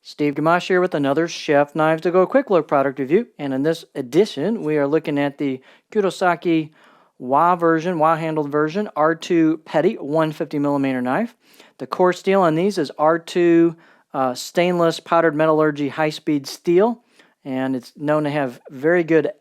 Steve Gamache here with another Chef Knives to Go quick look product review. And in this edition, we are looking at the Kurosaki wah handled version, R2 Petty 150mm knife. The core steel on these is R2 stainless powdered metallurgy high-speed steel. And it's known to have very good,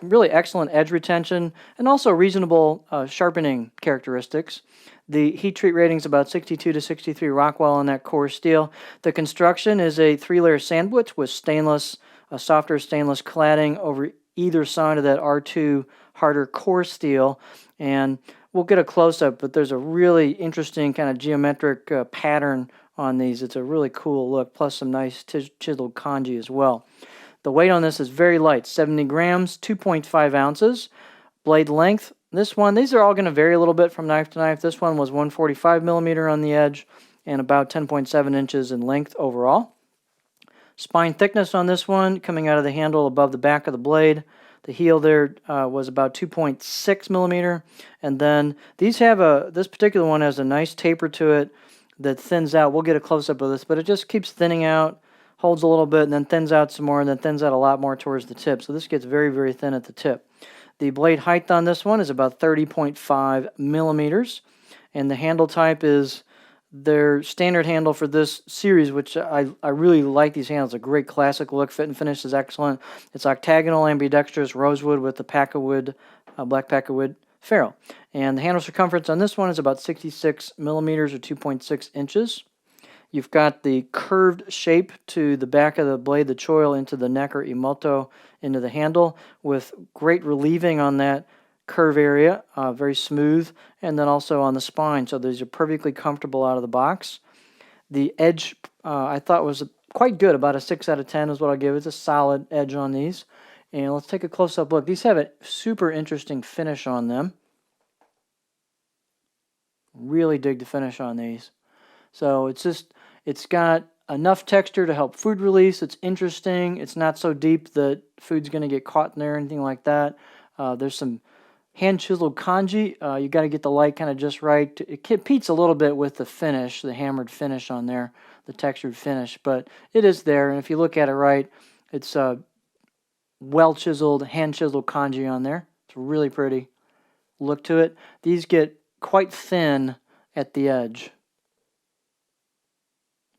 really excellent edge retention and also reasonable sharpening characteristics. The heat treat rating is about 62 to 63 Rockwell on that core steel. The construction is a 3-layer sandwich with softer stainless cladding over either side of that R2 harder core steel. And we'll get a close-up, but there's a really interesting kind of geometric pattern on these. It's a really cool look, plus some nice chiseled kanji as well. The weight on this is very light, 70 grams, 2.5 ounces. Blade length, these are all going to vary a little bit from knife to knife. This one was 145mm on the edge and about 10.7 inches in length overall. Spine thickness on this one, coming out of the handle above the back of the blade. The heel there was about 2.6mm. And then these have this particular one has a nice taper to it that thins out. We'll get a close-up of this, but it just keeps thinning out, holds a little bit, and then thins out some more, and then thins out a lot more towards the tip. So this gets very, very thin at the tip. The blade height on this one is about 30.5 millimeters, and the handle type is their standard handle for this series, which I really like these handles. A great classic look. Fit and finish is excellent. It's octagonal ambidextrous rosewood with the black pack of wood ferrule. And the handle circumference on this one is about 66 millimeters or 2.6 inches. You've got the curved shape to the back of the blade, the choil into the neck or imoto into the handle with great relieving on that curve area, very smooth, and then also on the spine. So these are perfectly comfortable out of the box. The edge I thought was quite good, about a 6 out of 10 is what I'll give. It's a solid edge on these. And let's take a close-up look. These have a super interesting finish on them. Really dig the finish on these. So it's got enough texture to help food release. It's interesting. It's not so deep that food's going to get caught in there or anything like that. There's some hand-chiseled kanji. You got to get the light kind of just right. It competes a little bit with the finish, the hammered finish on there, the textured finish. But it is there, and if you look at it right, it's well-chiseled, hand-chiseled kanji on there. It's really pretty look to it. These get quite thin at the edge.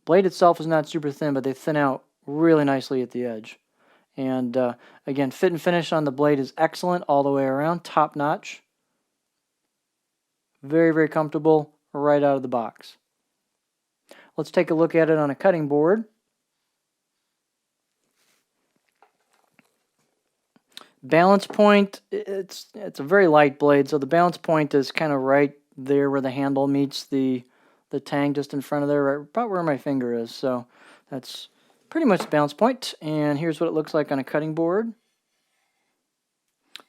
Blade itself is not super thin, but they thin out really nicely at the edge. And again, fit and finish on the blade is excellent all the way around, top notch. Very, very comfortable right out of the box. Let's take a look at it on a cutting board. Balance point, it's a very light blade, so the balance point is kind of right there where the handle meets the tang, just in front of there, right about where my finger is. So that's pretty much the balance point. And here's what it looks like on a cutting board.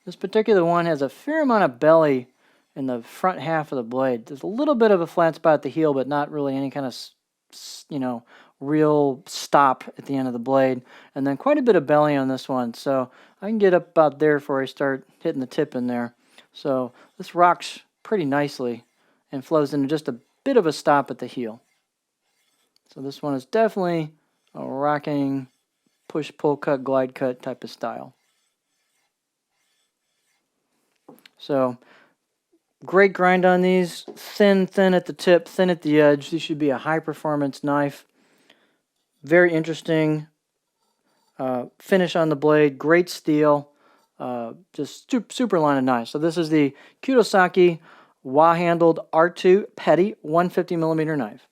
This particular one has a fair amount of belly in the front half of the blade. There's a little bit of a flat spot at the heel, but not really any kind of, real stop at the end of the blade. And then quite a bit of belly on this one. So I can get up about there before I start hitting the tip in there. So this rocks pretty nicely and flows into just a bit of a stop at the heel. So this one is definitely a rocking push, pull, cut, glide cut type of style. So great grind on these, thin at the tip, thin at the edge. These should be a high performance knife. Very interesting finish on the blade, great steel, just super line of knives. So this is the Kurosaki wah-handled R2 Petty 150mm knife.